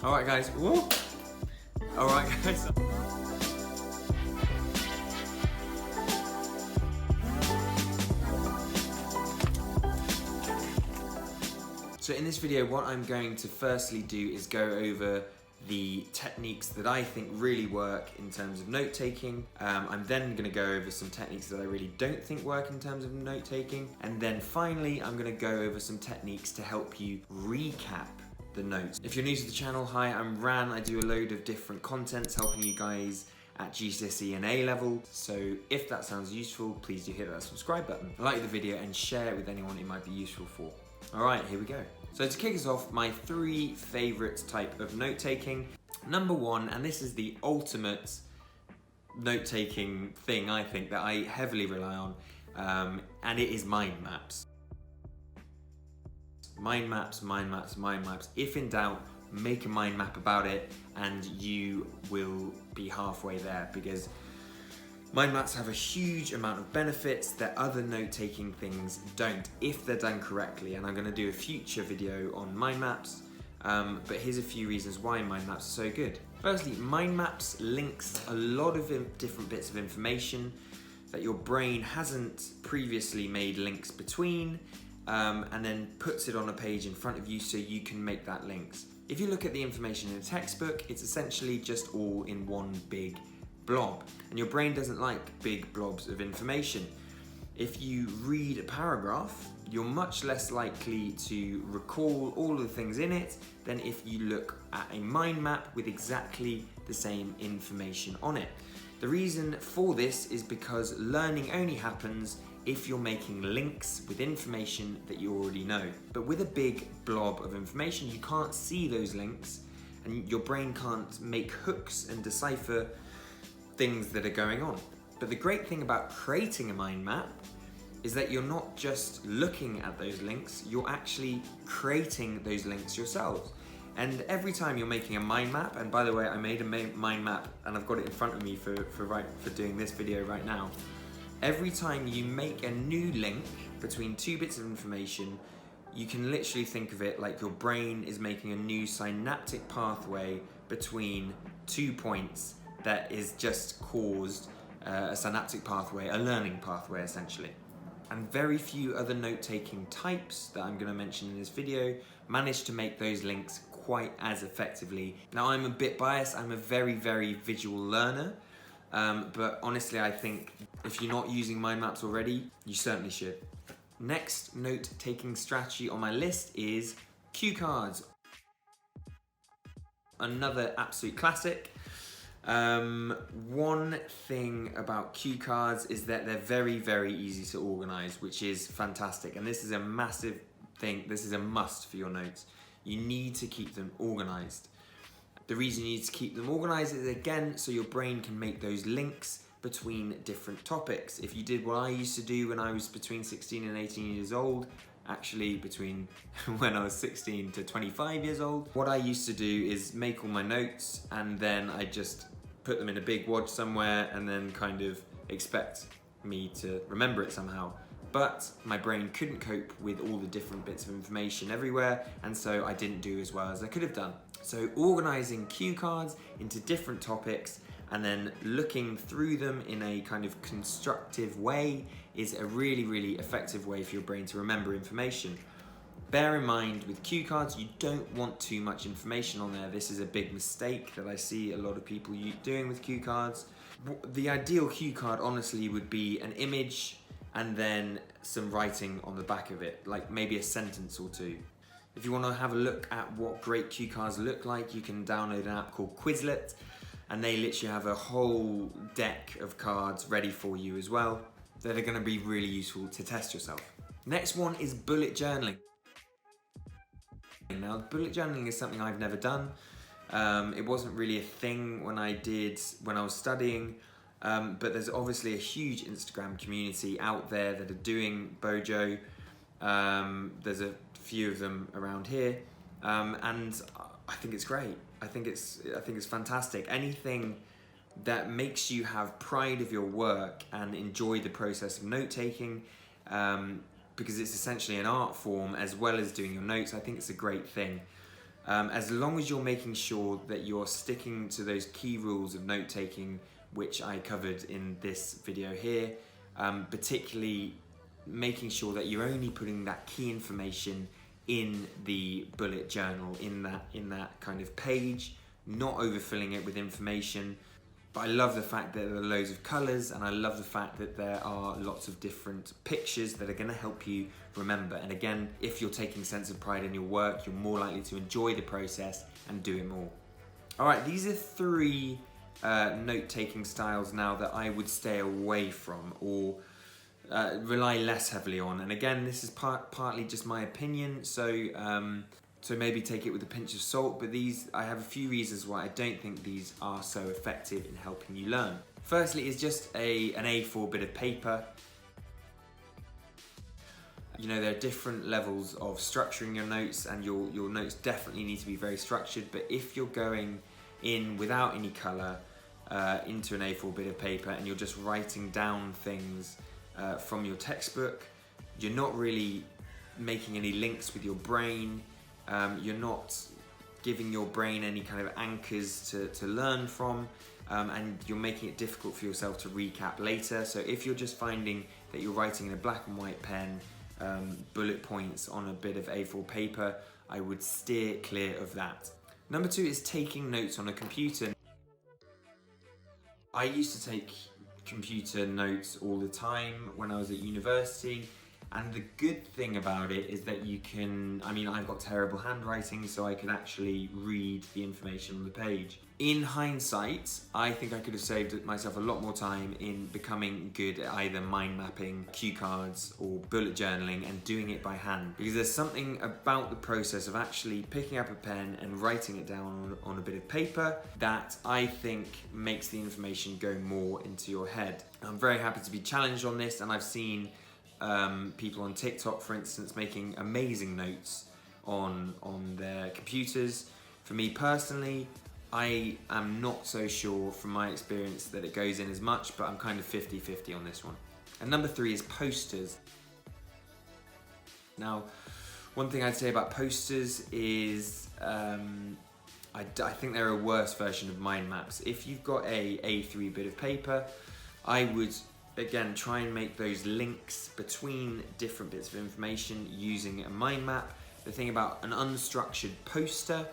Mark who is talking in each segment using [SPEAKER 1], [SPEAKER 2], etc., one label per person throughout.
[SPEAKER 1] Alright guys, whoa! Alright guys. So in this video, what I'm going to firstly do is go over the techniques that I think really work in terms of note-taking. I'm then going to go over some techniques that I really don't think work in terms of note-taking. And then finally, I'm going to go over some techniques to help you recap the notes. If you're new to the channel, hi, I'm Ran. I do a load of different contents helping you guys at GCSE and A level. So if that sounds useful, please do hit that subscribe button, like the video and share it with anyone it might be useful for. All right, here we go. So to kick us off, my 3 favorite type of note-taking. Number 1, and this is the ultimate note-taking thing I think that I heavily rely on, and it is mind maps. Mind maps. If in doubt, make a mind map about it and you will be halfway there, because mind maps have a huge amount of benefits that other note-taking things don't, if they're done correctly. And I'm going to do a future video on mind maps, but here's a few reasons why mind maps are so good. Firstly, mind maps links a lot of different bits of information that your brain hasn't previously made links between, and then puts it on a page in front of you so you can make that links. If you look at the information in a textbook, it's essentially just all in one big blob, and your brain doesn't like big blobs of information. If you read a paragraph, you're much less likely to recall all of the things in it than if you look at a mind map with exactly the same information on it. The reason for this is because learning only happens if you're making links with information that you already know. But with a big blob of information, you can't see those links, and your brain can't make hooks and decipher things that are going on. But the great thing about creating a mind map is that you're not just looking at those links, you're actually creating those links yourselves. And every time you're making a mind map, and by the way, I made a mind map and I've got it in front of me for doing this video right now. Every time you make a new link between 2 bits of information, you can literally think of it like your brain is making a new synaptic pathway between 2 points that is just caused a synaptic pathway, a learning pathway essentially. And very few other note-taking types that I'm going to mention in this video manage to make those links quite as effectively. Now, I'm a bit biased, I'm a very, very visual learner, but honestly I think if you're not using mind maps already, you certainly should. Next note-taking strategy on my list is cue cards. Another absolute classic. One thing about cue cards is that they're very, very easy to organize, which is fantastic. And this is a massive thing. This is a must for your notes. You need to keep them organized. The reason you need to keep them organized is, again, so your brain can make those links between different topics. If you did what I used to do when I was between 16 and 18 years old, actually between when I was 16 to 25 years old, what I used to do is make all my notes and then I just put them in a big wad somewhere and then kind of expect me to remember it somehow. But my brain couldn't cope with all the different bits of information everywhere, and so I didn't do as well as I could have done. So organizing cue cards into different topics and then looking through them in a kind of constructive way is a really, really effective way for your brain to remember information. Bear in mind with cue cards, you don't want too much information on there. This is a big mistake that I see a lot of people doing with cue cards. The ideal cue card, honestly, would be an image and then some writing on the back of it, like maybe a sentence or 2. If you want to have a look at what great cue cards look like, you can download an app called Quizlet, and they literally have a whole deck of cards ready for you as well that are going to be really useful to test yourself. Next one is bullet journaling. Now, bullet journaling is something I've never done. It wasn't really a thing when I was studying, but there's obviously a huge Instagram community out there that are doing Bojo. There's a few of them around here, and I think it's great. I think it's fantastic. Anything that makes you have pride of your work and enjoy the process of note-taking, because it's essentially an art form as well as doing your notes, I think it's a great thing. as long as you're making sure that you're sticking to those key rules of note taking, which I covered in this video here, particularly making sure that you're only putting that key information in the bullet journal, in that kind of page, not overfilling it with information. But I love the fact that there are loads of colours, and I love the fact that there are lots of different pictures that are going to help you remember. And again, if you're taking sense of pride in your work, you're more likely to enjoy the process and do it more. All right, these are 3 note-taking styles now that I would stay away from or rely less heavily on. And again, this is partly just my opinion, so maybe take it with a pinch of salt, but I have a few reasons why I don't think these are so effective in helping you learn. Firstly, is just an A4 bit of paper. You know, there are different levels of structuring your notes, and your notes definitely need to be very structured, but if you're going in without any colour into an A4 bit of paper and you're just writing down things from your textbook, you're not really making any links with your brain. You're not giving your brain any kind of anchors to learn from, and you're making it difficult for yourself to recap later. So if you're just finding that you're writing in a black and white pen, bullet points on a bit of A4 paper, I would steer clear of that. Number 2 is taking notes on a computer. I used to take computer notes all the time when I was at university. And the good thing about it is that you can, I've got terrible handwriting, so I could actually read the information on the page. In hindsight, I think I could have saved myself a lot more time in becoming good at either mind mapping, cue cards, or bullet journaling, and doing it by hand. Because there's something about the process of actually picking up a pen and writing it down on a bit of paper that I think makes the information go more into your head. I'm very happy to be challenged on this, and I've seen people on TikTok, for instance, making amazing notes on their computers. For me personally, I am not so sure from my experience that it goes in as much, but I'm kind of 50-50 on this one. And number 3 is posters. Now, one thing I'd say about posters is I think they're a worse version of mind maps. If you've got a A3 bit of paper, I would again try and make those links between different bits of information using a mind map. The thing about an unstructured poster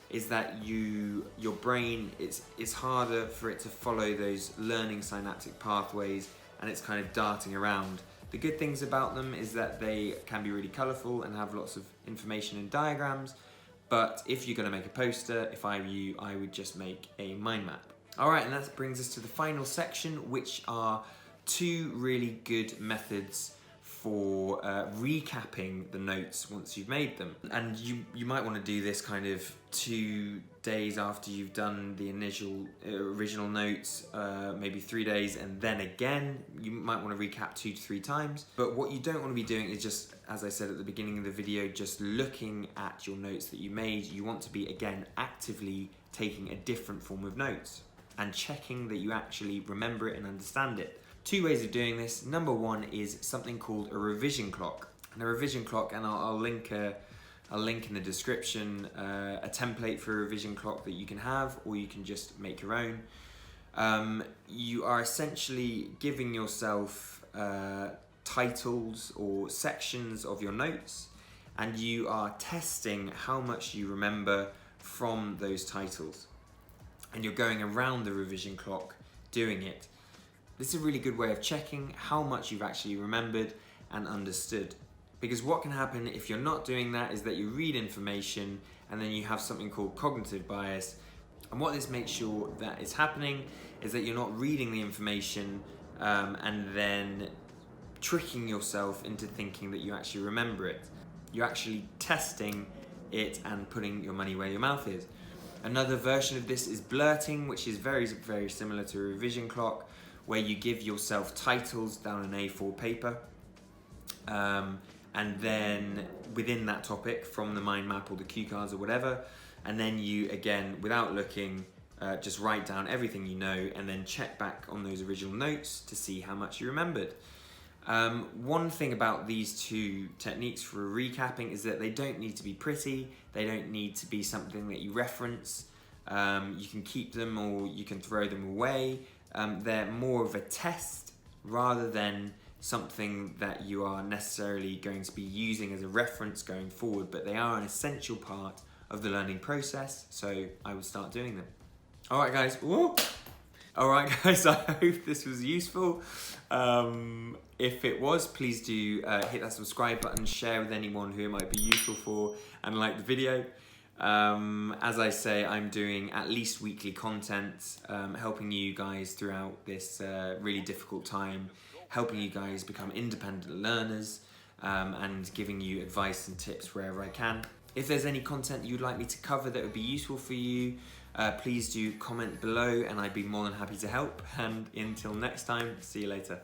[SPEAKER 1] is that your brain, it's harder for it to follow those learning synaptic pathways, and it's kind of darting around. The good things about them is that they can be really colourful and have lots of information and diagrams, but if you're going to make a poster, if I were you, I would just make a mind map. Alright, and that brings us to the final section, which are 2 really good methods for recapping the notes once you've made them. And you might want to do this kind of 2 days after you've done the original notes, maybe 3 days, and then again you might want to recap 2 to 3 times. But what you don't want to be doing is just, as I said at the beginning of the video, just looking at your notes that you made. You want to be, again, actively taking a different form of notes and checking that you actually remember it and understand it. 2 ways of doing this. Number 1 is something called a revision clock. And a revision clock, and I'll link in the description a template for a revision clock that you can have, or you can just make your own. You are essentially giving yourself titles or sections of your notes, and you are testing how much you remember from those titles. And you're going around the revision clock doing it. This is a really good way of checking how much you've actually remembered and understood. Because what can happen if you're not doing that is that you read information and then you have something called cognitive bias. And what this makes sure that is happening is that you're not reading the information and then tricking yourself into thinking that you actually remember it. You're actually testing it and putting your money where your mouth is. Another version of this is blurting, which is very, very similar to a revision clock, where you give yourself titles down an A4 paper, and then within that topic, from the mind map or the cue cards or whatever, and then you, again, without looking, just write down everything you know and then check back on those original notes to see how much you remembered. One thing about these two techniques for recapping is that they don't need to be pretty, they don't need to be something that you reference. You can keep them or you can throw them away. They're more of a test rather than something that you are necessarily going to be using as a reference going forward, but they are an essential part of the learning process, so I would start doing them. Alright guys, I hope this was useful. If it was, please do hit that subscribe button, share with anyone who it might be useful for, and like the video. As I say, I'm doing at least weekly content, helping you guys throughout this really difficult time, helping you guys become independent learners, and giving you advice and tips wherever I can. If there's any content you'd like me to cover that would be useful for you, please do comment below and I'd be more than happy to help. And until next time, see you later.